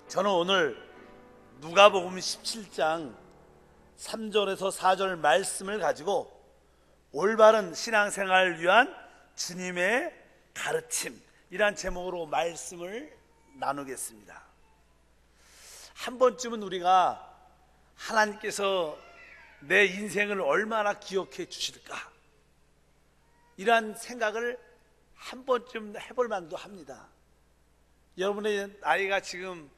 저는 오늘 누가복음 17장 3절에서 4절 말씀을 가지고 올바른 신앙생활을 위한 주님의 가르침이란 제목으로 말씀을 나누겠습니다. 한 번쯤은 우리가 하나님께서 내 인생을 얼마나 기억해 주실까, 이러한 생각을 한 번쯤 해볼 만도 합니다. 여러분의 나이가 지금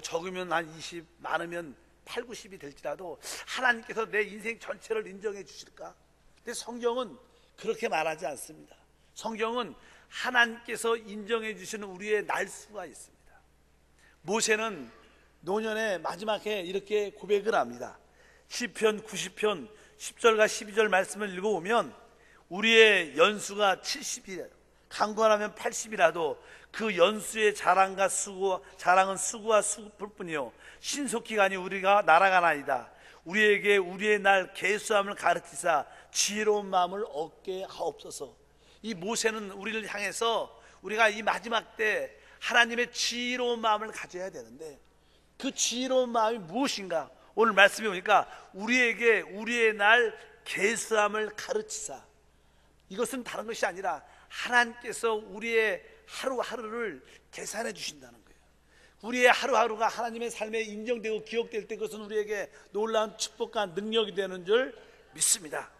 적으면 한 20, 많으면 8, 90이 될지라도 하나님께서 내 인생 전체를 인정해 주실까? 근데 성경은 그렇게 말하지 않습니다. 성경은 하나님께서 인정해 주시는 우리의 날수가 있습니다. 모세는 노년의 마지막에 이렇게 고백을 합니다. 시편 90편 10절과 12절 말씀을 읽어보면 우리의 연수가 70이에요. 강건하면 80이라도 그 연수의 자랑은 수고와 수고일 뿐이요 신속히 가니 우리가 날아가나이다. 우리에게 우리의 날 계수함을 가르치사 지혜로운 마음을 얻게 하옵소서. 이 모세는 우리를 향해서 우리가 이 마지막 때 하나님의 지혜로운 마음을 가져야 되는데, 그 지혜로운 마음이 무엇인가? 오늘 말씀해 보니까 우리에게 우리의 날 계수함을 가르치사, 이것은 다른 것이 아니라 하나님께서 우리의 하루하루를 계산해 주신다는 거예요. 우리의 하루하루가 하나님의 삶에 인정되고 기억될 때 그것은 우리에게 놀라운 축복과 능력이 되는 줄 믿습니다.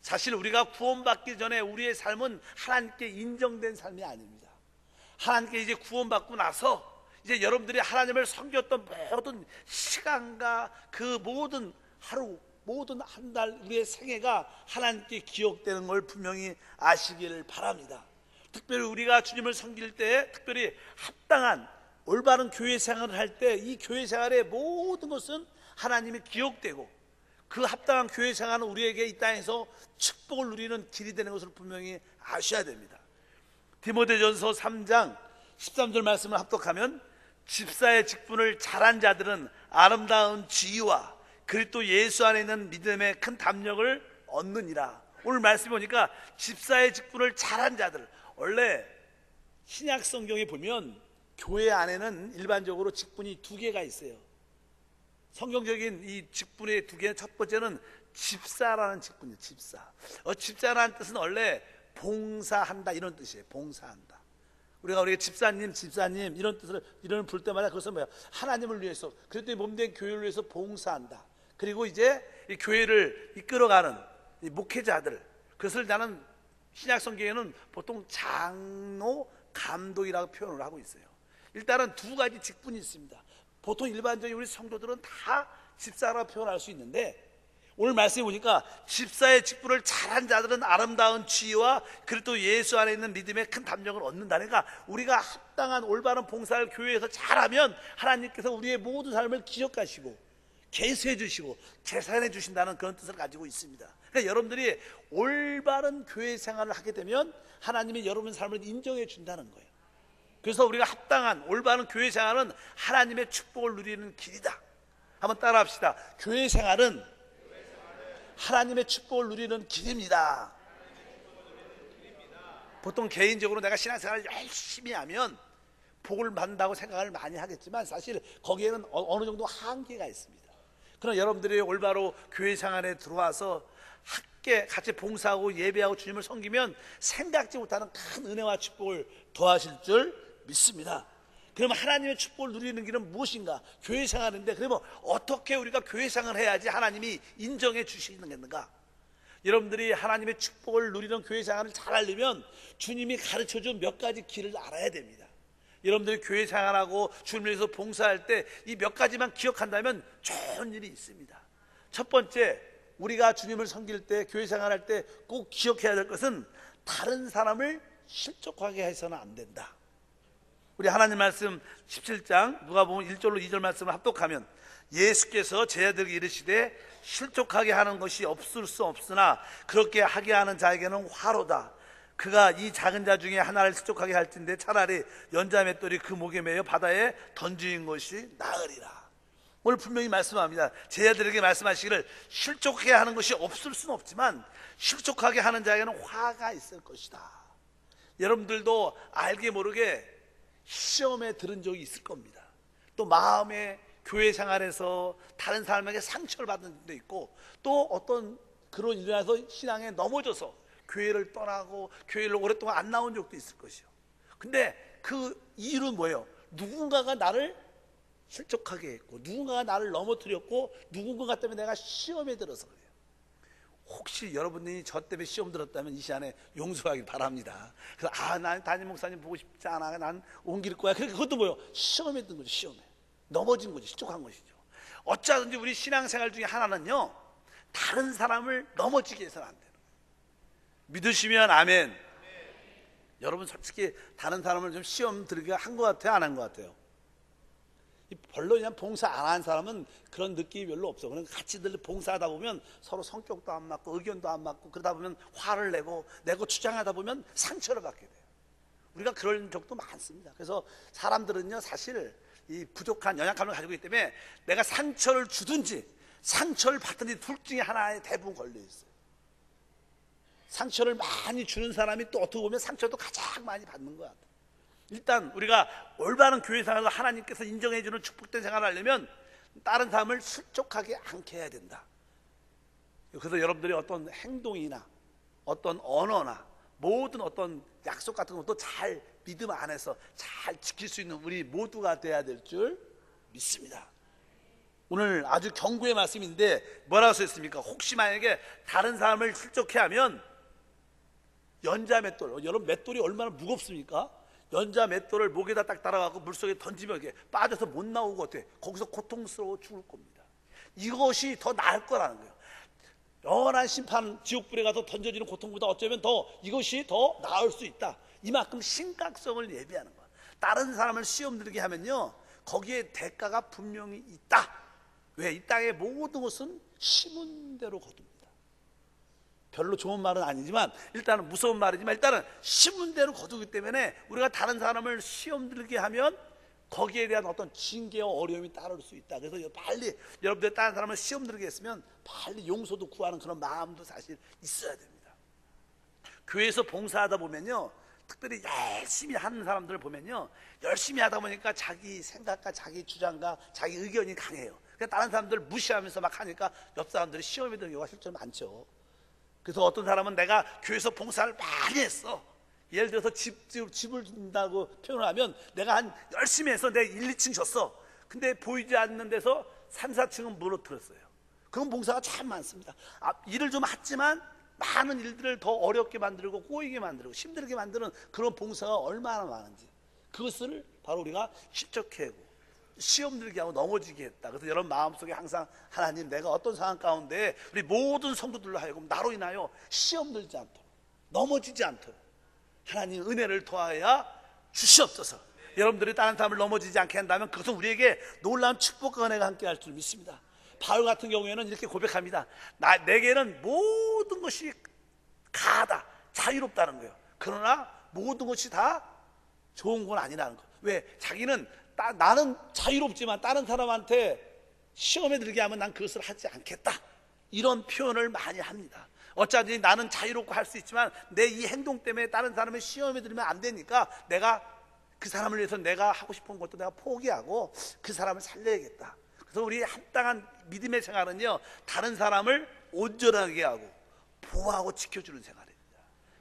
사실 우리가 구원받기 전에 우리의 삶은 하나님께 인정된 삶이 아닙니다. 하나님께 이제 구원받고 나서 이제 여러분들이 하나님을 섬겼던 모든 시간과 그 모든 하루, 모든 한 달, 우리의 생애가 하나님께 기억되는 걸 분명히 아시기를 바랍니다. 특별히 우리가 주님을 섬길 때 특별히 합당한 올바른 교회 생활을 할 때 이 교회 생활의 모든 것은 하나님이 기억되고, 그 합당한 교회 생활은 우리에게 이 땅에서 축복을 누리는 길이 되는 것을 분명히 아셔야 됩니다. 디모데전서 3장 13절 말씀을 합독하면 집사의 직분을 잘한 자들은 아름다운 지위와 그리스도 예수 안에 있는 믿음의 큰 담력을 얻느니라. 오늘 말씀 보니까 집사의 직분을 잘한 자들, 원래 신약 성경에 보면 교회 안에는 일반적으로 직분이 두 개가 있어요. 성경적인 이 직분의 두 개는, 첫 번째는 집사라는 직분이에요. 집사라는 뜻은 원래 봉사한다 이런 뜻이에요. 봉사한다. 우리가 집사님 이런 뜻을 이런 부를 때마다 그것은 뭐야? 하나님을 위해서, 그리스도의 몸된 교회를 위해서 봉사한다. 그리고 이제 이 교회를 이끌어가는 이 목회자들, 그것을 나는 신약 성경에는 보통 장로, 감독이라고 표현을 하고 있어요. 일단은 두 가지 직분이 있습니다. 보통 일반적인 우리 성도들은 다 집사라고 표현할 수 있는데, 오늘 말씀해 보니까 집사의 직분을 잘한 자들은 아름다운 지혜와 그리스도 예수 안에 있는 믿음의 큰 담력을 얻는다니까, 우리가 합당한 올바른 봉사를 교회에서 잘하면 하나님께서 우리의 모든 삶을 기억하시고 계수해 주시고 재산해 주신다는 그런 뜻을 가지고 있습니다. 그러니까 여러분들이 올바른 교회 생활을 하게 되면 하나님이 여러분의 삶을 인정해 준다는 거예요. 그래서 우리가 합당한 올바른 교회 생활은 하나님의 축복을 누리는 길이다. 한번 따라 합시다. 교회 생활은 하나님의 축복을 누리는 길입니다. 보통 개인적으로 내가 신앙생활을 열심히 하면 복을 받는다고 생각을 많이 하겠지만 사실 거기에는 어느 정도 한계가 있습니다. 그러나 여러분들이 올바로 교회 생활에 들어와서 함께 같이 봉사하고 예배하고 주님을 섬기면 생각지 못하는 큰 은혜와 축복을 더하실 줄 믿습니다. 그러면 하나님의 축복을 누리는 길은 무엇인가? 교회 생활인데, 그러면 어떻게 우리가 교회 생활을 해야지 하나님이 인정해 주시는가? 여러분들이 하나님의 축복을 누리는 교회 생활을 잘 하려면 주님이 가르쳐준 몇 가지 길을 알아야 됩니다. 여러분들이 교회 생활하고 주님을 위해서 봉사할 때 이 몇 가지만 기억한다면 좋은 일이 있습니다. 첫 번째, 우리가 주님을 섬길 때, 교회 생활할 때 꼭 기억해야 될 것은 다른 사람을 실족하게 해서는 안 된다. 우리 하나님 말씀 17장 누가복음 1절로 2절 말씀을 합독하면 예수께서 제자들에게 이르시되 실족하게 하는 것이 없을 수 없으나 그렇게 하게 하는 자에게는 화로다. 그가 이 작은 자 중에 하나를 실족하게 할진대 차라리 연자 맷돌이 그 목에 매여 바다에 던지는 것이 나으리라. 오늘 분명히 말씀합니다. 제자들에게 말씀하시기를 실족하게 하는 것이 없을 수는 없지만 실족하게 하는 자에게는 화가 있을 것이다. 여러분들도 알게 모르게 시험에 들은 적이 있을 겁니다. 또 마음의 교회 생활에서 다른 사람에게 상처를 받은 적도 있고, 또 어떤 그런 일로 인해서 신앙에 넘어져서 교회를 떠나고 교회를 오랫동안 안 나온 적도 있을 것이요. 근데 그 이유는 뭐예요? 누군가가 나를 실족하게 했고, 누군가가 나를 넘어뜨렸고, 누군가 때문에 내가 시험에 들어서 그래요. 혹시 여러분이 저 때문에 시험 들었다면 이 시간에 용서하길 바랍니다. 그래서 난 담임 목사님 보고 싶지 않아, 난 옮길 거야. 그것도 뭐예요? 시험에 든 거죠. 시험에 넘어진 거죠. 실족한 것이죠. 어쩌든지 우리 신앙생활 중에 하나는요, 다른 사람을 넘어지게 해서는 안 돼요. 믿으시면 아멘. 여러분 솔직히 다른 사람을 좀 시험 들게 한 것 같아요? 안 한 것 같아요? 별로 그냥 봉사 안 한 사람은 그런 느낌이 별로 없어. 그냥 같이 늘 봉사하다 보면 서로 성격도 안 맞고 의견도 안 맞고, 그러다 보면 화를 내고 주장하다 보면 상처를 받게 돼요. 우리가 그런 적도 많습니다. 그래서 사람들은요, 사실 이 부족한 연약함을 가지고 있기 때문에 내가 상처를 주든지 상처를 받든지 둘 중에 하나에 대부분 걸려 있어요. 상처를 많이 주는 사람이 또 어떻게 보면 상처도 가장 많이 받는 것 같아요. 일단 우리가 올바른 교회 생활을 하나님께서 인정해 주는 축복된 생활을 하려면 다른 사람을 실족하게 않게 해야 된다. 그래서 여러분들이 어떤 행동이나 어떤 언어나 모든 어떤 약속 같은 것도 잘 믿음 안에서 잘 지킬 수 있는 우리 모두가 돼야 될 줄 믿습니다. 오늘 아주 경고의 말씀인데 뭐라고 써있습니까? 혹시 만약에 다른 사람을 실족해 하면 연자 맷돌, 여러분 맷돌이 얼마나 무겁습니까? 연자 맷돌을 목에다 딱 달아가고 물속에 던지면 이게 빠져서 못 나오고 어때? 거기서 고통스러워 죽을 겁니다. 이것이 더 나을 거라는 거예요. 영원한 심판 지옥불에 가서 던져지는 고통보다 어쩌면 더 이것이 더 나을 수 있다. 이만큼 심각성을 예비하는 거야. 다른 사람을 시험 들게 하면요, 거기에 대가가 분명히 있다. 왜? 이 땅의 모든 것은 심은 대로 거둡니다. 별로 좋은 말은 아니지만, 일단은 무서운 말이지만, 일단은 심은 대로 거두기 때문에 우리가 다른 사람을 시험 들게 하면 거기에 대한 어떤 징계와 어려움이 따를 수 있다. 그래서 빨리 여러분들 다른 사람을 시험 들게 했으면 빨리 용서도 구하는 그런 마음도 사실 있어야 됩니다. 교회에서 봉사하다 보면요, 특별히 열심히 하는 사람들을 보면요, 열심히 하다 보니까 자기 생각과 자기 주장과 자기 의견이 강해요. 그러니까 다른 사람들 무시하면서 막 하니까 옆 사람들이 시험에 드는 경우가 실제로 많죠. 그래서 어떤 사람은 내가 교회에서 봉사를 많이 했어. 예를 들어서 집을 준다고 표현을 하면 내가 한 열심히 해서 내 1, 2층 줬어. 근데 보이지 않는 데서 3, 4층은 무너뜨렸어요. 그런 봉사가 참 많습니다. 일을 좀 했지만 많은 일들을 더 어렵게 만들고 꼬이게 만들고 힘들게 만드는 그런 봉사가 얼마나 많은지, 그것을 바로 우리가 실족해고 시험 들게 하고 넘어지게 했다. 그래서 여러분 마음속에 항상 하나님, 내가 어떤 상황 가운데 우리 모든 성도들로 하여금 나로 인하여 시험 들지 않도록, 넘어지지 않도록 하나님 은혜를 더하여 주시옵소서. 여러분들이 다른 사람을 넘어지지 않게 한다면 그것은 우리에게 놀라운 축복과 은혜가 함께 할 줄 믿습니다. 바울 같은 경우에는 이렇게 고백합니다. 내게는 모든 것이 가하다, 자유롭다는 거예요. 그러나 모든 것이 다 좋은 건 아니라는 거예요. 왜? 자기는 나는 자유롭지만 다른 사람한테 시험에 들게 하면 난 그것을 하지 않겠다, 이런 표현을 많이 합니다. 어차피 나는 자유롭고 할 수 있지만 내 이 행동 때문에 다른 사람의 시험에 들면 안 되니까 내가 그 사람을 위해서 내가 하고 싶은 것도 내가 포기하고 그 사람을 살려야겠다. 그래서 우리 합당한 믿음의 생활은요, 다른 사람을 온전하게 하고 보호하고 지켜주는 생활입니다.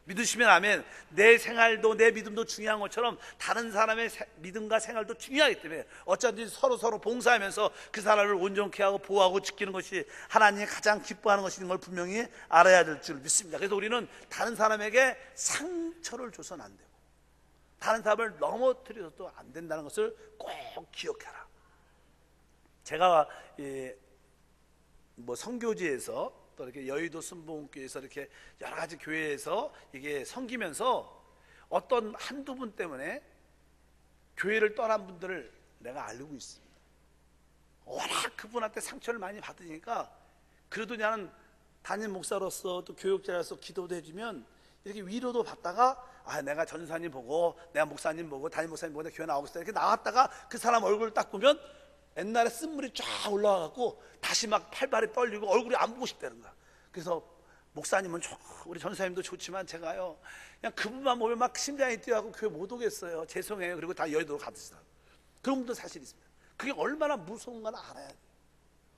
믿으시면 아멘. 내 생활도 내 믿음도 중요한 것처럼 다른 사람의 믿음과 생활도 중요하기 때문에 어쩐지 서로 봉사하면서 그 사람을 온전케 하고 보호하고 지키는 것이 하나님이 가장 기뻐하는 것인 걸 분명히 알아야 될 줄 믿습니다. 그래서 우리는 다른 사람에게 상처를 줘서는 안 되고 다른 사람을 넘어뜨려서도 안 된다는 것을 꼭 기억해라. 제가 선교지에서 또 이렇게 여의도 순복음교회에서 이렇게 여러 가지 교회에서 이게 섬기면서 어떤 한두 분 때문에 교회를 떠난 분들을 내가 알고 있습니다. 워낙 그분한테 상처를 많이 받으니까 그래도 나는 담임 목사로서 또 교육자로서 기도도 해주면 이렇게 위로도 받다가 내가 전사님 보고 내가 목사님 보고 담임 목사님 보고 교회 나오고 싶다 이렇게 나왔다가 그 사람 얼굴을 딱 보면 옛날에 쓴물이 쫙 올라와갖고 다시 막 팔발이 떨리고 얼굴이 안 보고 싶다는 거야. 그래서 목사님은 우리 전사님도 좋지만 제가요 그냥 그분만 보면 막 심장이 뛰어가고 교회 못 오겠어요. 죄송해요. 그리고 다 여의도로 가시다. 그런 분도 사실 있습니다. 그게 얼마나 무서운 건 알아야 돼요.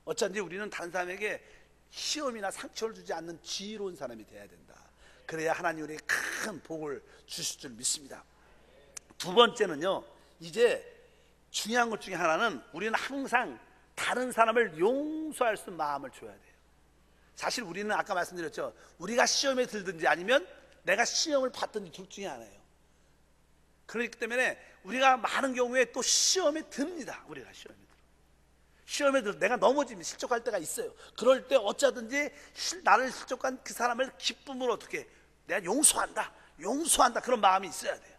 어쩐지 우리는 다른 사람에게 시험이나 상처를 주지 않는 지혜로운 사람이 돼야 된다. 그래야 하나님 우리에게 큰 복을 주실 줄 믿습니다. 두 번째는요, 이제 중요한 것 중에 하나는 우리는 항상 다른 사람을 용서할 수 있는 마음을 줘야 돼요. 사실 우리는 아까 말씀드렸죠, 우리가 시험에 들든지 아니면 내가 시험을 받든지 둘 중에 하나예요. 그렇기 때문에 우리가 많은 경우에 또 시험에 듭니다. 우리가 시험에 들어 내가 넘어지면 실족할 때가 있어요. 그럴 때 어쩌든지 나를 실족한 그 사람을 기쁨으로 어떻게 내가 용서한다 그런 마음이 있어야 돼요.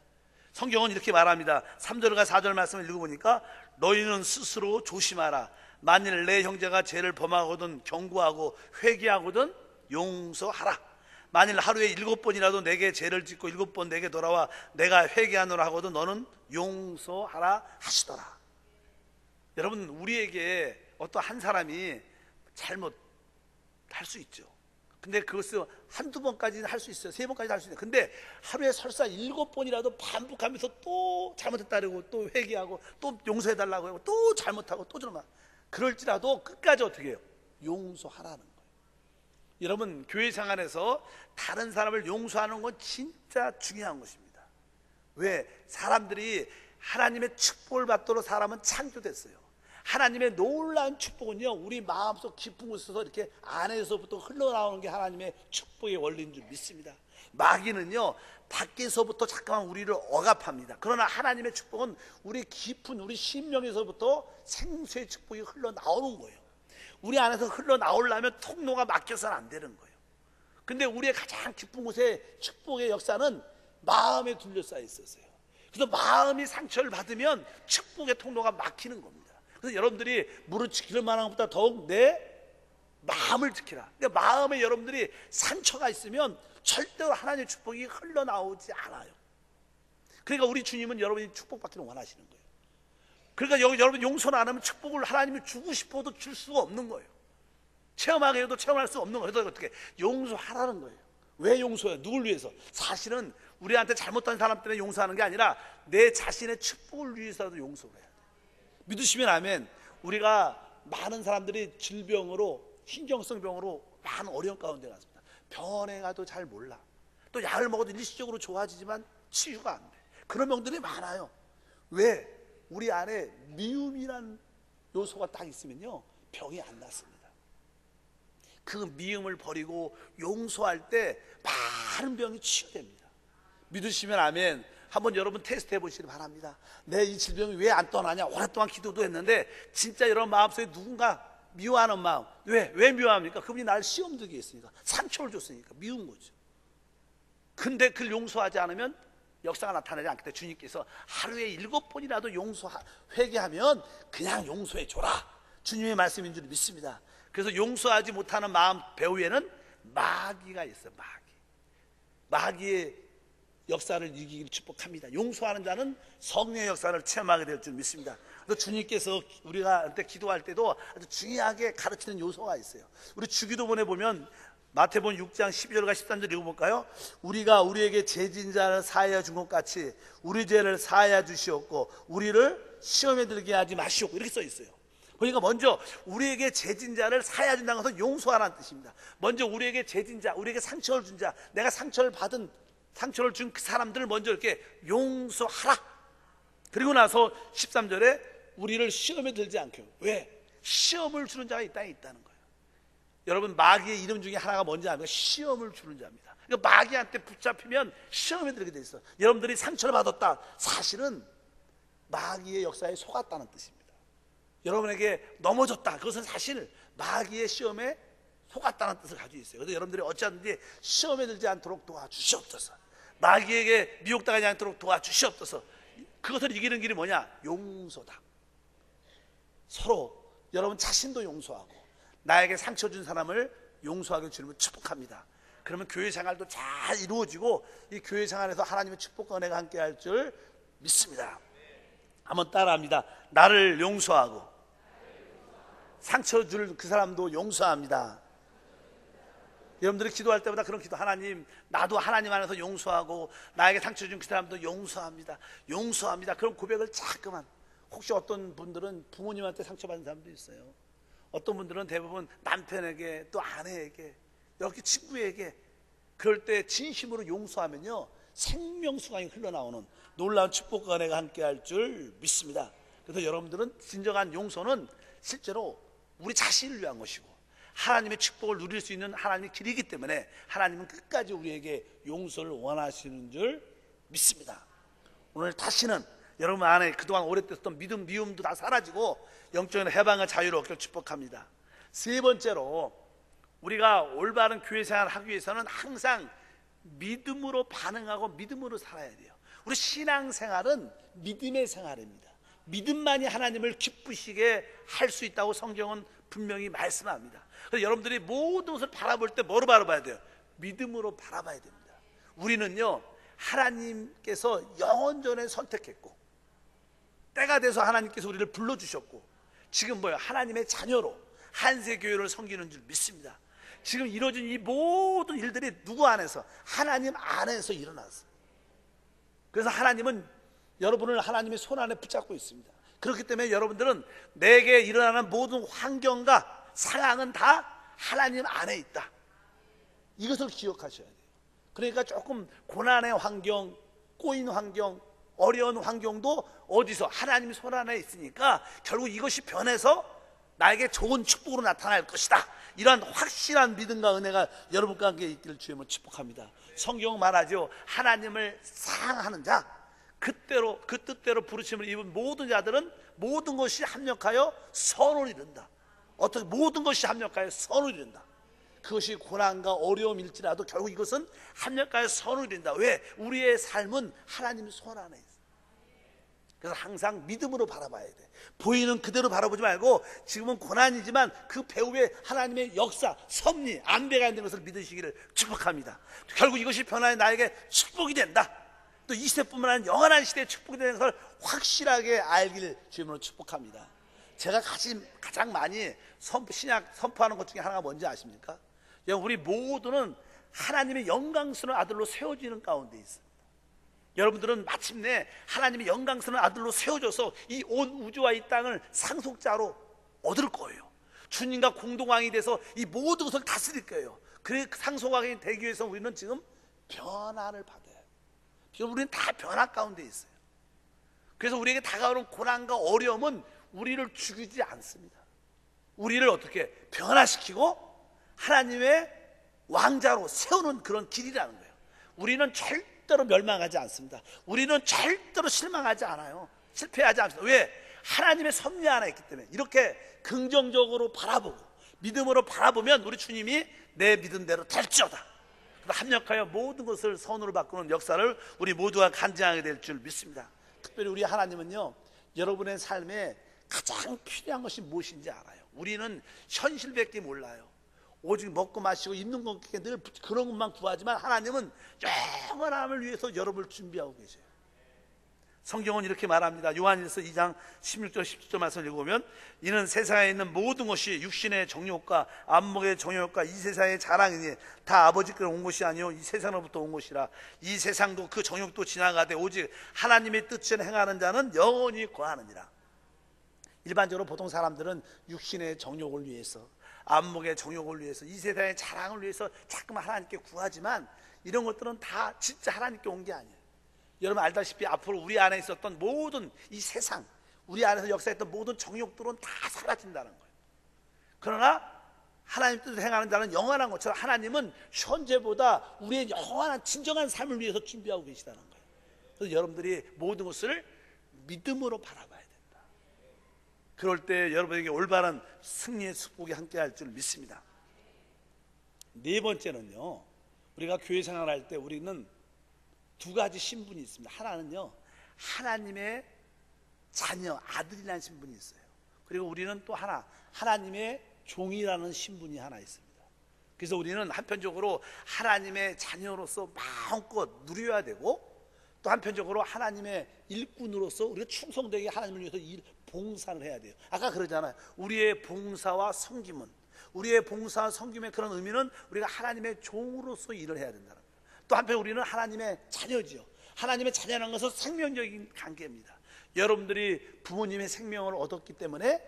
성경은 이렇게 말합니다. 3절과 4절 말씀을 읽어보니까 너희는 스스로 조심하라. 만일 내 형제가 죄를 범하거든 경고하고 회개하거든 용서하라. 만일 하루에 7번이라도 내게 죄를 짓고 7번 내게 돌아와 내가 회개하노라 하거든 너는 용서하라 하시더라. 여러분, 우리에게 어떤 한 사람이 잘못할 수 있죠. 근데 그것을 한두 번까지는 할 수 있어요. 3번까지 할 수 있어요. 근데 하루에 설사 7번이라도 반복하면서 또 잘못했다고 또 회개하고 또 용서해달라고 하고 또 잘못하고 또 저러면 그럴지라도 끝까지 어떻게 해요? 용서하라는 거예요. 여러분, 교회 생활에서 다른 사람을 용서하는 건 진짜 중요한 것입니다. 왜? 사람들이 하나님의 축복을 받도록 사람은 창조됐어요. 하나님의 놀라운 축복은요, 우리 마음속 깊은 곳에서 이렇게 안에서부터 흘러나오는 게 하나님의 축복의 원리인 줄 믿습니다. 마귀는요, 밖에서부터 잠깐만 우리를 억압합니다. 그러나 하나님의 축복은 우리 깊은 우리 심령에서부터 생수의 축복이 흘러나오는 거예요. 우리 안에서 흘러나오려면 통로가 막혀서는 안 되는 거예요. 근데 우리의 가장 깊은 곳에 축복의 역사는 마음에 둘러싸여 있었어요. 그래서 마음이 상처를 받으면 축복의 통로가 막히는 겁니다. 그래서 여러분들이 무릇 지킬 만한 것보다 더욱 내 마음을 지키라. 그러니까 마음에 여러분들이 상처가 있으면 절대로 하나님의 축복이 흘러나오지 않아요. 그러니까 우리 주님은 여러분이 축복받기를 원하시는 거예요. 그러니까 여러분 용서를 안 하면 축복을 하나님이 주고 싶어도 줄 수가 없는 거예요. 체험하게 해도 체험할 수 없는 거예요. 그래서 어떻게 용서하라는 거예요. 왜 용서해요? 누굴 위해서? 사실은 우리한테 잘못한 사람 때문에 용서하는 게 아니라 내 자신의 축복을 위해서라도 용서를 해야 돼요. 믿으시면 아멘. 우리가 많은 사람들이 질병으로, 신경성 병으로 많은 어려움 가운데 갔습니다. 병원에 가도 잘 몰라. 또 약을 먹어도 일시적으로 좋아지지만 치유가 안 돼. 그런 병들이 많아요. 왜? 우리 안에 미움이란 요소가 딱 있으면요, 병이 안 낫습니다. 그 미움을 버리고 용서할 때 많은 병이 치유됩니다. 믿으시면 아멘. 한번 여러분 테스트 해보시기 바랍니다. 내 이 질병이 왜 안 떠나냐? 오랫동안 기도도 했는데 진짜 여러분 마음속에 누군가 미워하는 마음. 왜 미워합니까? 그분이 나를 시험 들게 했으니까, 상처를 줬으니까 미운 거죠. 근데 그걸 용서하지 않으면 역사가 나타나지 않기 때문에 주님께서 하루에 7번이라도 회개하면 그냥 용서해 줘라, 주님의 말씀인 줄 믿습니다. 그래서 용서하지 못하는 마음 배후에는 마귀가 있어요. 마귀의 역사를 이기기를 축복합니다. 용서하는 자는 성령의 역사를 체험하게 될 줄 믿습니다. 그래서 주님께서 우리가 그때 기도할 때도 아주 중요하게 가르치는 요소가 있어요. 우리 주기도본에 보면 마태복음 6장 12절과 13절 읽어볼까요? 우리가 우리에게 죄진 자를 사하여 준 것 같이 우리 죄를 사하여 주시옵고 우리를 시험에 들게 하지 마시옵고, 이렇게 써 있어요. 그러니까 먼저 우리에게 죄진 자를 사하여 준다는 것은 용서하라는 뜻입니다. 먼저 우리에게 죄진 자, 우리에게 상처를 준 자, 내가 상처를 준 그 사람들을 먼저 이렇게 용서하라. 그리고 나서 13절에 우리를 시험에 들지 않게. 왜? 시험을 주는 자가 이 땅에 있다는 거예요. 여러분, 마귀의 이름 중에 하나가 뭔지 아십니까? 시험을 주는 자입니다. 그러니까 마귀한테 붙잡히면 시험에 들게 돼 있어요. 여러분들이 상처를 받았다, 사실은 마귀의 역사에 속았다는 뜻입니다. 여러분에게 넘어졌다, 그것은 사실 마귀의 시험에 속았다는 뜻을 가지고 있어요. 그래서 여러분들이 어찌하든지 시험에 들지 않도록 도와주시옵소서. 마귀에게 미혹당하지 않도록 도와주시옵소서. 그것을 이기는 길이 뭐냐? 용서다. 서로 여러분 자신도 용서하고 나에게 상처 준 사람을 용서하게 주님을 축복합니다. 그러면 교회 생활도 잘 이루어지고 이 교회 생활에서 하나님의 축복과 은혜가 함께 할 줄 믿습니다. 한번 따라합니다. 나를 용서하고 상처 줄 그 사람도 용서합니다. 여러분들이 기도할 때마다 그런 기도, 하나님, 나도 하나님 안에서 용서하고 나에게 상처 준 그 사람도 용서합니다. 용서합니다. 그런 고백을 자꾸만 혹시 어떤 분들은 부모님한테 상처받은 사람도 있어요. 어떤 분들은 대부분 남편에게 또 아내에게 이렇게 친구에게 그럴 때 진심으로 용서하면요 생명수강이 흘러나오는 놀라운 축복과 은혜가 함께할 줄 믿습니다. 그래서 여러분들은 진정한 용서는 실제로 우리 자신을 위한 것이고 하나님의 축복을 누릴 수 있는 하나님의 길이기 때문에 하나님은 끝까지 우리에게 용서를 원하시는 줄 믿습니다. 오늘 다시는 여러분 안에 그동안 오랫동안 믿음, 미움도 다 사라지고 영적인 해방과 자유를 얻기를 축복합니다. 세 번째로 우리가 올바른 교회 생활을 하기 위해서는 항상 믿음으로 반응하고 믿음으로 살아야 돼요. 우리 신앙생활은 믿음의 생활입니다. 믿음만이 하나님을 기쁘시게 할 수 있다고 성경은 분명히 말씀합니다. 그래서 여러분들이 모든 것을 바라볼 때 뭐로 바라봐야 돼요? 믿음으로 바라봐야 됩니다. 우리는요 하나님께서 영원전에 선택했고 때가 돼서 하나님께서 우리를 불러주셨고 지금 뭐예요? 하나님의 자녀로 한세교회를 섬기는 줄 믿습니다. 지금 이루어진 이 모든 일들이 누구 안에서? 하나님 안에서 일어났어요. 그래서 하나님은 여러분을 하나님의 손 안에 붙잡고 있습니다. 그렇기 때문에 여러분들은 내게 일어나는 모든 환경과 상황은 다 하나님 안에 있다. 이것을 기억하셔야 돼요. 그러니까 조금 고난의 환경, 꼬인 환경, 어려운 환경도 어디서? 하나님의 손 안에 있으니까 결국 이것이 변해서 나에게 좋은 축복으로 나타날 것이다. 이러한 확실한 믿음과 은혜가 여러분과 함께 있기를 주님을 축복합니다. 성경 말하죠. 하나님을 사랑하는 자, 그 뜻대로 부르심을 입은 모든 자들은 모든 것이 합력하여 선을 이룬다. 어떻게 모든 것이 합력하여 선을 이룬다. 그것이 고난과 어려움일지라도 결국 이것은 합력하여 선을 이룬다. 왜? 우리의 삶은 하나님의 손 안에 있어요. 그래서 항상 믿음으로 바라봐야 돼. 보이는 그대로 바라보지 말고 지금은 고난이지만 그 배후에 하나님의 역사, 섭리, 안배가 있는 것을 믿으시기를 축복합니다. 결국 이것이 변화해 나에게 축복이 된다. 또 이 시대뿐만 아니라 영원한 시대에 축복이 되는 것을 확실하게 알기를 주님으로 축복합니다. 제가 가장 많이 신약 선포하는 것 중에 하나가 뭔지 아십니까? 우리 모두는 하나님의 영광스러운 아들로 세워지는 가운데 있습니다. 여러분들은 마침내 하나님의 영광스러운 아들로 세워져서 이 온 우주와 이 땅을 상속자로 얻을 거예요. 주님과 공동왕이 돼서 이 모든 것을 다스릴 거예요. 그 상속왕이 되기 위해서 우리는 지금 변화를 받아요. 지금 우리는 다 변화 가운데 있어요. 그래서 우리에게 다가오는 고난과 어려움은 우리를 죽이지 않습니다. 우리를 어떻게 변화시키고 하나님의 왕자로 세우는 그런 길이라는 거예요. 우리는 절대로 멸망하지 않습니다. 우리는 절대로 실망하지 않아요. 실패하지 않습니다. 왜? 하나님의 섭리 하나 있기 때문에. 이렇게 긍정적으로 바라보고 믿음으로 바라보면 우리 주님이 내 믿음대로 될지어다. 합력하여 모든 것을 선으로 바꾸는 역사를 우리 모두가 간증하게 될 줄 믿습니다. 특별히 우리 하나님은요 여러분의 삶에 가장 필요한 것이 무엇인지 알아요. 우리는 현실밖에 몰라요. 오직 먹고 마시고 입는 것께 늘 그런 것만 구하지만 하나님은 영원함을 위해서 여러분을 준비하고 계세요. 성경은 이렇게 말합니다. 요한일서 2장 16절 17절 말씀을 읽어보면 이는 세상에 있는 모든 것이 육신의 정욕과 안목의 정욕과 이 세상의 자랑이니 다 아버지께로 온 것이 아니요 이 세상으로부터 온 것이라. 이 세상도 그 정욕도 지나가되 오직 하나님의 뜻을 행하는 자는 영원히 거하느니라. 일반적으로 보통 사람들은 육신의 정욕을 위해서 안목의 정욕을 위해서 이 세상의 자랑을 위해서 자꾸만 하나님께 구하지만 이런 것들은 다 진짜 하나님께 온 게 아니에요. 여러분 알다시피 앞으로 우리 안에 있었던 모든 이 세상, 우리 안에서 역사했던 모든 정욕들은 다 사라진다는 거예요. 그러나 하나님 뜻을 행하는 자는 영원한 것처럼 하나님은 현재보다 우리의 영원한 진정한 삶을 위해서 준비하고 계시다는 거예요. 그래서 여러분들이 모든 것을 믿음으로 바라봐야 된다. 그럴 때 여러분에게 올바른 승리의 축복이 함께할 줄 믿습니다. 네 번째는요, 우리가 교회 생활할 때 우리는 두 가지 신분이 있습니다. 하나는요 하나님의 자녀, 아들이라는 신분이 있어요. 그리고 우리는 또 하나, 하나님의 종이라는 신분이 하나 있습니다. 그래서 우리는 한편적으로 하나님의 자녀로서 마음껏 누려야 되고 또 한편적으로 하나님의 일꾼으로서 우리가 충성되게 하나님을 위해서 봉사를 해야 돼요. 아까 그러잖아요. 우리의 봉사와 섬김은, 우리의 봉사와 섬김의 그런 의미는 우리가 하나님의 종으로서 일을 해야 된다는 거예요. 또 한편 우리는 하나님의 자녀지요. 하나님의 자녀라는 것은 생명적인 관계입니다. 여러분들이 부모님의 생명을 얻었기 때문에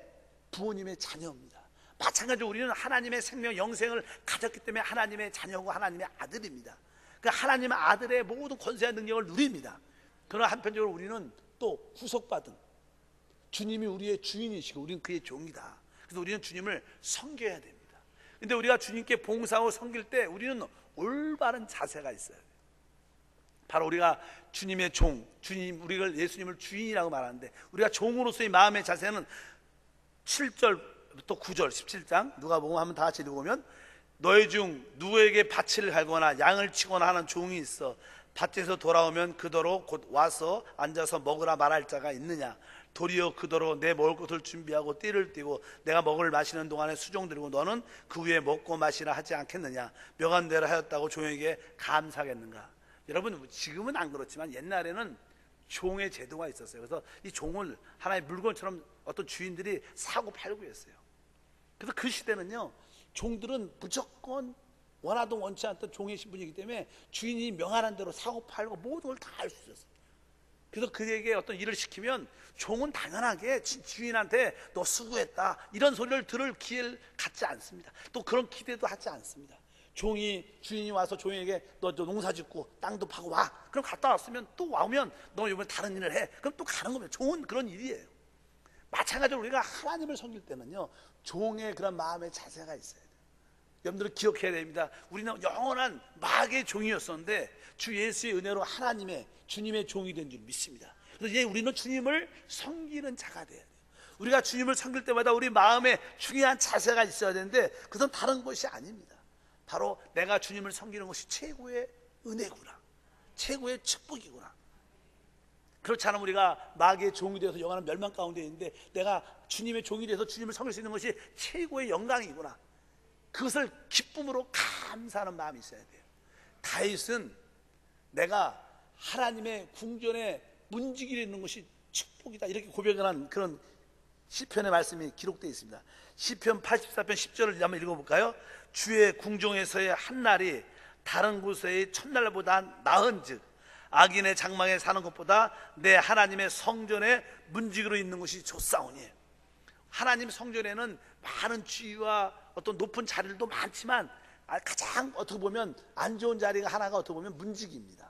부모님의 자녀입니다. 마찬가지로 우리는 하나님의 생명, 영생을 가졌기 때문에 하나님의 자녀고 하나님의 아들입니다. 그 하나님의 아들의 모든 권세와 능력을 누립니다. 그러나 한편적으로 우리는 또 후속받은, 주님이 우리의 주인이시고 우리는 그의 종이다. 그래서 우리는 주님을 섬겨야 됩니다. 근데 우리가 주님께 봉사하고 섬길 때 우리는 올바른 자세가 있어요. 바로 우리가 주님의 종, 주님, 우리가 예수님을 주인이라고 말하는데, 우리가 종으로서의 마음의 자세는 7절부터 9절 17장 누가복음 한번 다 같이 읽어보면, 너희 중 누구에게 밭을 갈거나 양을 치거나 하는 종이 있어 밭에서 돌아오면 그더러 곧 와서 앉아서 먹으라 말할 자가 있느냐? 도리어 그더러 내 먹을 것을 준비하고 띠를 띠고 내가 먹을 마시는 동안에 수종 들고 너는 그 위에 먹고 마시라 하지 않겠느냐? 명한대로 하였다고 종에게 감사하겠는가? 여러분, 지금은 안 그렇지만 옛날에는 종의 제도가 있었어요. 그래서 이 종을 하나의 물건처럼 어떤 주인들이 사고 팔고 했어요. 그래서 그 시대는요, 종들은 무조건 원하든 원치 않던 종의 신분이기 때문에 주인이 명하는 대로 사고 팔고 모든 걸 다 할 수 있었어요. 그래서 그에게 어떤 일을 시키면 종은 당연하게 주인한테 너 수고했다 이런 소리를 들을 기회를 갖지 않습니다. 또 그런 기대도 하지 않습니다. 주인이 와서 종에게 너 농사 짓고 땅도 파고 와. 그럼 갔다 왔으면 또 와오면 너 이번에 다른 일을 해. 그럼 또 가는 겁니다. 종은 그런 일이에요. 마찬가지로 우리가 하나님을 섬길 때는요, 종의 그런 마음의 자세가 있어야 돼요. 여러분들은 기억해야 됩니다. 우리는 영원한 마귀의 종이었었는데 주 예수의 은혜로 하나님의, 주님의 종이 된 줄 믿습니다. 그래서 이제 우리는 주님을 섬기는 자가 돼야 돼요. 우리가 주님을 섬길 때마다 우리 마음에 중요한 자세가 있어야 되는데 그것은 다른 것이 아닙니다. 바로 내가 주님을 섬기는 것이 최고의 은혜구나, 최고의 축복이구나. 그렇지 않으면 우리가 마귀의 종이 되어서 영원한 멸망 가운데 있는데 내가 주님의 종이 되어서 주님을 섬길 수 있는 것이 최고의 영광이구나, 그것을 기쁨으로 감사하는 마음이 있어야 돼요. 다윗은 내가 하나님의 궁전에 문지기를 있는 것이 축복이다 이렇게 고백을 한 그런 시편의 말씀이 기록되어 있습니다. 시편 84편 10절을 한번 읽어볼까요? 주의 궁정에서의 한날이 다른 곳의 첫날보다 나은즉 악인의 장막에 사는 것보다 내 하나님의 성전에 문지기로 있는 것이 좋사오니. 하나님 성전에는 많은 지위와 어떤 높은 자리들도 많지만 가장 어떻게 보면 안 좋은 자리가 하나가 어떻게 보면 문지기입니다.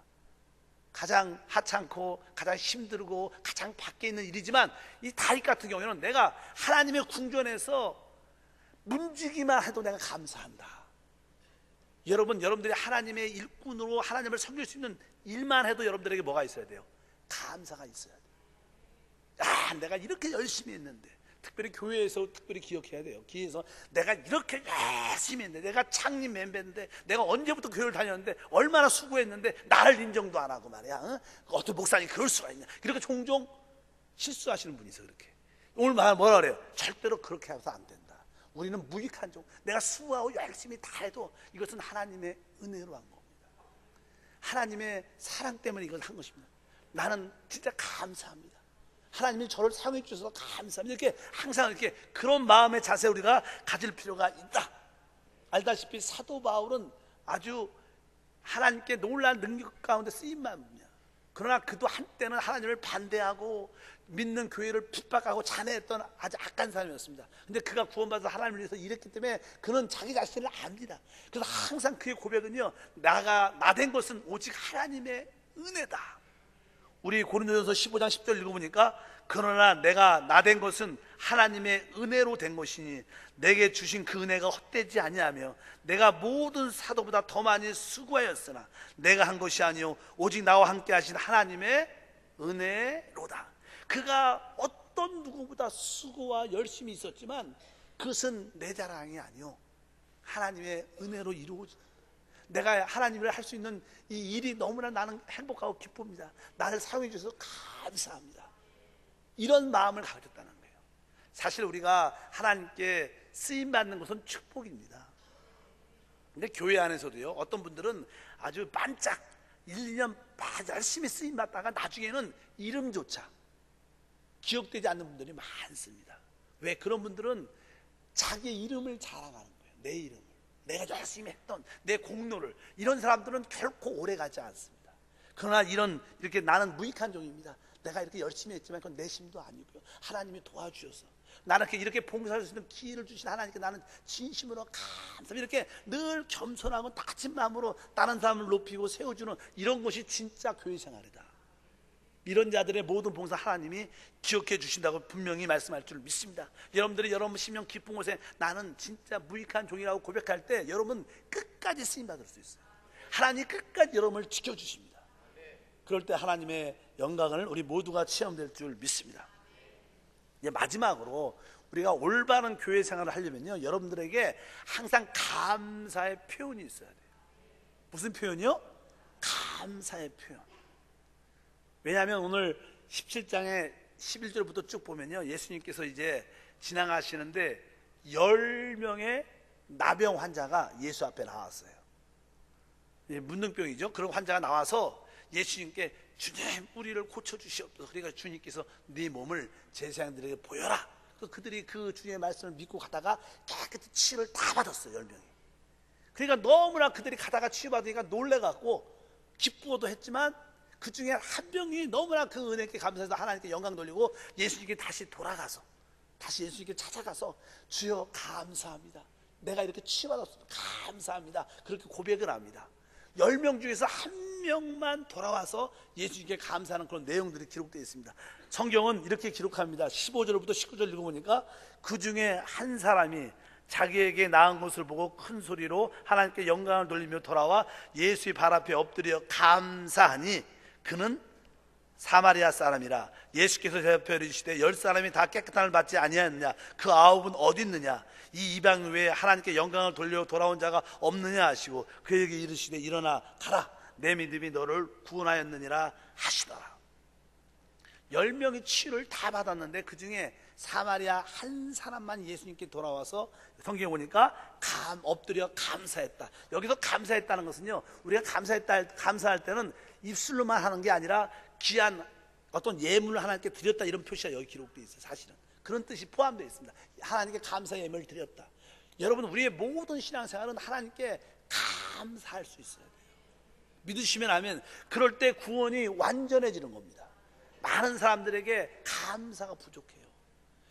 가장 하찮고 가장 힘들고 가장 밖에 있는 일이지만 이 다윗 같은 경우에는 내가 하나님의 궁전에서 문지기만 해도 내가 감사한다. 여러분들이 하나님의 일꾼으로 하나님을 섬길 수 있는 일만 해도 여러분들에게 뭐가 있어야 돼요? 감사가 있어야 돼요. 내가 이렇게 열심히 했는데, 특별히 교회에서 특별히 기억해야 돼요. 교회에서 내가 이렇게 열심히 했는데, 내가 창립 멤버인데, 내가 언제부터 교회를 다녔는데 얼마나 수고했는데 나를 인정도 안 하고 말이야. 어떤 목사님이 그럴 수가 있냐. 이렇게 종종 실수하시는 분이 있어. 그렇게 오늘 뭐라 그래요? 절대로 그렇게 해서 안 된다. 우리는 무익한 종, 내가 수고하고 열심히 다 해도 이것은 하나님의 은혜로 한 겁니다. 하나님의 사랑 때문에 이걸 한 것입니다. 나는 진짜 감사합니다. 하나님이 저를 사용해 주셔서 감사합니다. 이렇게 항상 이렇게 그런 마음의 자세 우리가 가질 필요가 있다. 알다시피 사도 바울은 아주 하나님께 놀라운 능력 가운데 쓰임만 분이야. 그러나 그도 한때는 하나님을 반대하고 믿는 교회를 핍박하고 잔해했던 아주 악한 사람이었습니다. 근데 그가 구원받아서 하나님을 위해서 일했기 때문에 그는 자기 자신을 압니다. 그래서 항상 그의 고백은요, 나 된 것은 오직 하나님의 은혜다. 우리 고린도전서 15장 10절 읽어보니까 그러나 내가 나 된 것은 하나님의 은혜로 된 것이니 내게 주신 그 은혜가 헛되지 아니하며 내가 모든 사도보다 더 많이 수고하였으나 내가 한 것이 아니요 오직 나와 함께 하신 하나님의 은혜로다. 그가 어떤 누구보다 수고와 열심히 있었지만 그것은 내 자랑이 아니요 하나님의 은혜로 이루어진, 내가 하나님을 할 수 있는 이 일이 너무나 나는 행복하고 기쁩니다. 나를 사용해 주셔서 감사합니다. 이런 마음을 가졌다는 거예요. 사실 우리가 하나님께 쓰임받는 것은 축복입니다. 근데 교회 안에서도요, 어떤 분들은 아주 반짝 1, 2년 열심히 쓰임받다가 나중에는 이름조차 기억되지 않는 분들이 많습니다. 왜? 그런 분들은 자기의 이름을 자랑하는 거예요. 내 이름을, 내가 열심히 했던 내 공로를. 이런 사람들은 결코 오래 가지 않습니다. 그러나 이렇게 나는 무익한 종입니다, 내가 이렇게 열심히 했지만 그건 내 힘도 아니고요, 하나님이 도와주셔서 나는 이렇게 봉사할 수 있는 기회를 주신 하나님께 나는 진심으로 감사합니다. 이렇게 늘 겸손하고 다친 마음으로 다른 사람을 높이고 세워주는 이런 것이 진짜 교회 생활이다. 이런 자들의 모든 봉사 하나님이 기억해 주신다고 분명히 말씀할 줄 믿습니다. 여러분들이 여러분 심령 깊은 곳에 나는 진짜 무익한 종이라고 고백할 때 여러분 끝까지 쓰임받을 수 있어요. 하나님이 끝까지 여러분을 지켜주십니다. 그럴 때 하나님의 영광을 우리 모두가 체험될 줄 믿습니다. 이제 마지막으로 우리가 올바른 교회 생활을 하려면요, 여러분들에게 항상 감사의 표현이 있어야 돼요. 무슨 표현이요? 감사의 표현. 왜냐하면 오늘 17장에 11절부터 쭉 보면요, 예수님께서 이제 지나가시는데 10명의 나병 환자가 예수 앞에 나왔어요. 문둥병이죠. 그런 환자가 나와서 예수님께 주님 우리를 고쳐주시옵소서. 그러니까 주님께서 네 몸을 제사장들에게 보여라. 그들이 그 주님의 말씀을 믿고 가다가 깨끗이 치유를 다 받았어요, 10명이. 그러니까 너무나 그들이 가다가 치유받으니까 놀래갖고 기쁘어도 했지만 그 중에 한 명이 너무나 그 은혜께 감사해서 하나님께 영광 돌리고 예수님께 다시 돌아가서 다시 예수님께 찾아가서 주여 감사합니다, 내가 이렇게 치유받았어도 감사합니다, 그렇게 고백을 합니다. 10명 중에서 한 명만 돌아와서 예수님께 감사하는 그런 내용들이 기록되어 있습니다. 성경은 이렇게 기록합니다. 15절부터 19절 읽어보니까 그 중에 한 사람이 자기에게 나은 것을 보고 큰 소리로 하나님께 영광을 돌리며 돌아와 예수의 발 앞에 엎드려 감사하니 그는 사마리아 사람이라. 예수께서 대답하여 이르시되 10사람이 다 깨끗함을 받지 아니하였느냐? 그 9은 어디 있느냐? 이 이방 외에 하나님께 영광을 돌려 돌아온 자가 없느냐 하시고 그에게 이르시되 일어나 가라, 내 믿음이 너를 구원하였느니라 하시더라. 10명이 치유를 다 받았는데 그 중에 사마리아 한 사람만 예수님께 돌아와서 성경에 보니까 엎드려 감사했다. 여기서 감사했다는 것은요, 우리가 감사할 때는 입술로만 하는 게 아니라 귀한 어떤 예물을 하나님께 드렸다, 이런 표시가 여기 기록되어 있어요. 사실은 그런 뜻이 포함되어 있습니다. 하나님께 감사의 예물을 드렸다. 여러분, 우리의 모든 신앙생활은 하나님께 감사할 수 있어야 돼요. 믿으시면 아멘. 그럴 때 구원이 완전해지는 겁니다. 많은 사람들에게 감사가 부족해요.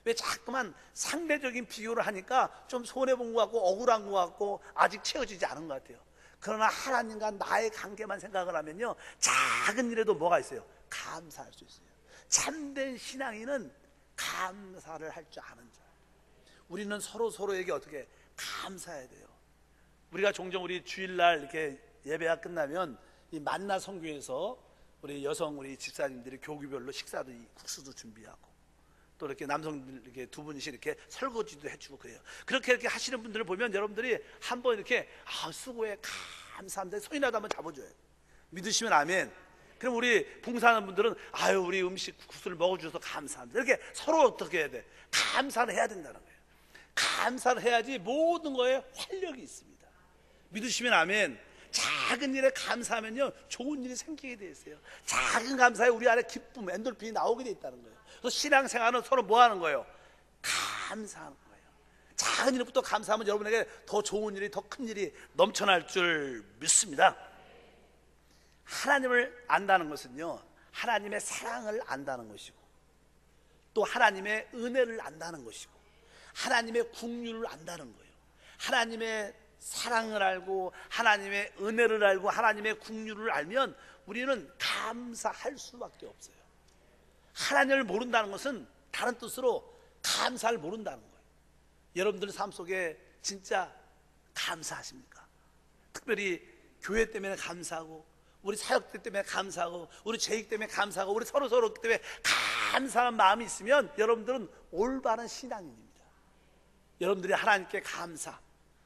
왜 자꾸만 상대적인 비교를 하니까 좀 손해본 것 같고 억울한 것 같고 아직 채워지지 않은 것 같아요. 그러나 하나님과 나의 관계만 생각을 하면요, 작은 일에도 뭐가 있어요? 감사할 수 있어요. 참된 신앙인은 감사를 할 줄 아는 자. 우리는 서로에게 어떻게 감사해야 돼요. 우리가 종종 우리 주일날 이렇게 예배가 끝나면 이 만나 성교에서 우리 여성 우리 집사님들이 교구별로 식사도 국수도 준비하고 또 이렇게 남성들 이렇게 두 분씩 이렇게 설거지도 해주고 그래요. 그렇게 이렇게 하시는 분들을 보면 여러분들이 한번 이렇게 수고해 감사합니다 손이라도 한번 잡아줘요. 믿으시면 아멘. 그럼 우리 봉사하는 분들은 아유 우리 음식 국수를 먹어주셔서 감사합니다. 이렇게 서로 어떻게 해야 돼? 감사를 해야 된다는 거예요. 감사를 해야지 모든 거에 활력이 있습니다. 믿으시면 아멘. 작은 일에 감사하면요 좋은 일이 생기게 돼 있어요. 작은 감사에 우리 안에 기쁨, 엔돌핀이 나오게 돼 있다는 거예요. 그래서 신앙생활은 서로 뭐 하는 거예요? 감사하는 거예요. 작은 일부터 감사하면 여러분에게 더 좋은 일이, 더 큰 일이 넘쳐날 줄 믿습니다. 하나님을 안다는 것은요 하나님의 사랑을 안다는 것이고 또 하나님의 은혜를 안다는 것이고 하나님의 긍휼을 안다는 거예요. 하나님의 사랑을 알고 하나님의 은혜를 알고 하나님의 긍휼을 알면 우리는 감사할 수밖에 없어요. 하나님을 모른다는 것은 다른 뜻으로 감사를 모른다는 거예요. 여러분들 삶 속에 진짜 감사하십니까? 특별히 교회 때문에 감사하고 우리 사역들 때문에 감사하고 우리 재익 때문에 감사하고 우리 서로 때문에 감사한 마음이 있으면 여러분들은 올바른 신앙인입니다. 여러분들이 하나님께 감사,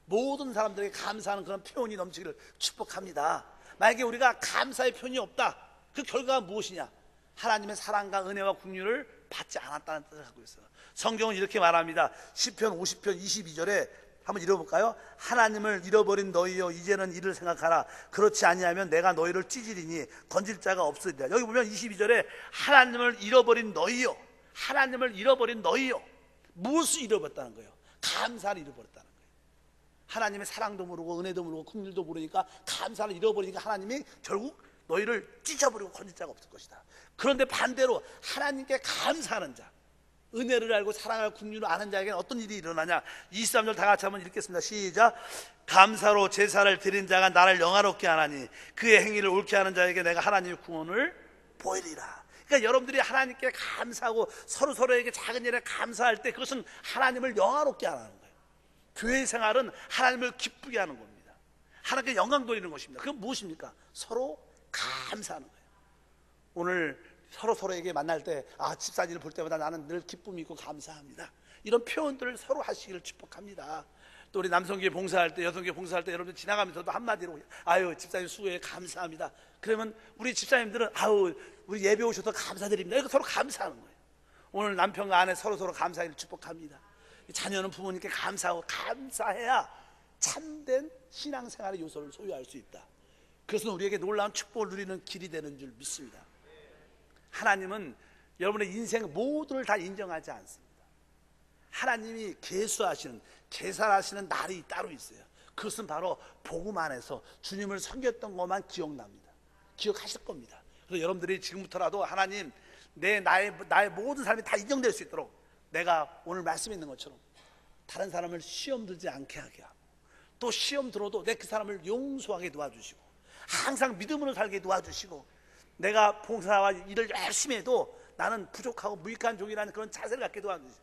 모든 사람들에게 감사하는 그런 표현이 넘치기를 축복합니다. 만약에 우리가 감사의 표현이 없다, 그 결과가 무엇이냐? 하나님의 사랑과 은혜와 긍휼을 받지 않았다는 뜻을 갖고 있어요. 성경은 이렇게 말합니다. 시편 50편 22절에 한번 읽어볼까요? 하나님을 잃어버린 너희여 이제는 이를 생각하라. 그렇지 아니하면 내가 너희를 찢으리니 건질 자가 없으리라. 여기 보면 22절에 하나님을 잃어버린 너희여, 하나님을 잃어버린 너희여, 무엇을 잃어버렸다는 거예요? 감사를 잃어버렸다는 거예요. 하나님의 사랑도 모르고 은혜도 모르고 긍휼도 모르니까 감사를 잃어버리니까 하나님이 결국 너희를 찢어버리고 건질 자가 없을 것이다. 그런데 반대로 하나님께 감사하는 자, 은혜를 알고 사랑할 국률을 아는 자에게는 어떤 일이 일어나냐. 23절 다 같이 한번 읽겠습니다. 시작. 감사로 제사를 드린 자가 나를 영화롭게 하나니 그의 행위를 옳게 하는 자에게 내가 하나님의 구원을 보이리라. 그러니까 여러분들이 하나님께 감사하고 서로에게 작은 일에 감사할 때 그것은 하나님을 영화롭게 하는 거예요. 교회 생활은 하나님을 기쁘게 하는 겁니다. 하나님께 영광 돌리는 것입니다. 그건 무엇입니까? 서로 감사하는 거예요. 오늘 서로에게 만날 때 집사님을 볼 때마다 나는 늘 기쁨이 있고 감사합니다, 이런 표현들을 서로 하시기를 축복합니다. 또 우리 남성교회 봉사할 때, 여성교회 봉사할 때 여러분들 지나가면서도 한마디로 아유 집사님 수고해 감사합니다. 그러면 우리 집사님들은 아유 우리 예배 오셔서 감사드립니다, 이렇게 서로 감사하는 거예요. 오늘 남편과 아내 서로 감사하기를 축복합니다. 자녀는 부모님께 감사하고 감사해야 참된 신앙생활의 요소를 소유할 수 있다. 그것은 우리에게 놀라운 축복을 누리는 길이 되는 줄 믿습니다. 하나님은 여러분의 인생 모두를 다 인정하지 않습니다. 하나님이 계산하시는 날이 따로 있어요. 그것은 바로 복음 안에서 주님을 섬겼던 것만 기억납니다. 기억하실 겁니다. 그래서 여러분들이 지금부터라도 하나님 나의 모든 삶이 다 인정될 수 있도록 내가 오늘 말씀에 있는 것처럼 다른 사람을 시험 들지 않게 하게 하고, 또 시험 들어도 내 그 사람을 용서하게 도와주시고, 항상 믿음으로 살게 도와주시고, 내가 봉사와 일을 열심히 해도 나는 부족하고 무익한 종이라는 그런 자세를 갖게 도와주시고,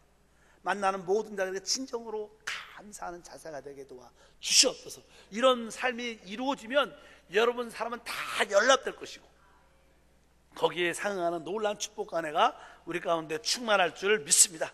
만나는 모든 자들에게 진정으로 감사하는 자세가 되게 도와주시옵소서. 이런 삶이 이루어지면 여러분 사람은 다 연락될 것이고 거기에 상응하는 놀라운 축복과 은혜가 우리 가운데 충만할 줄 믿습니다.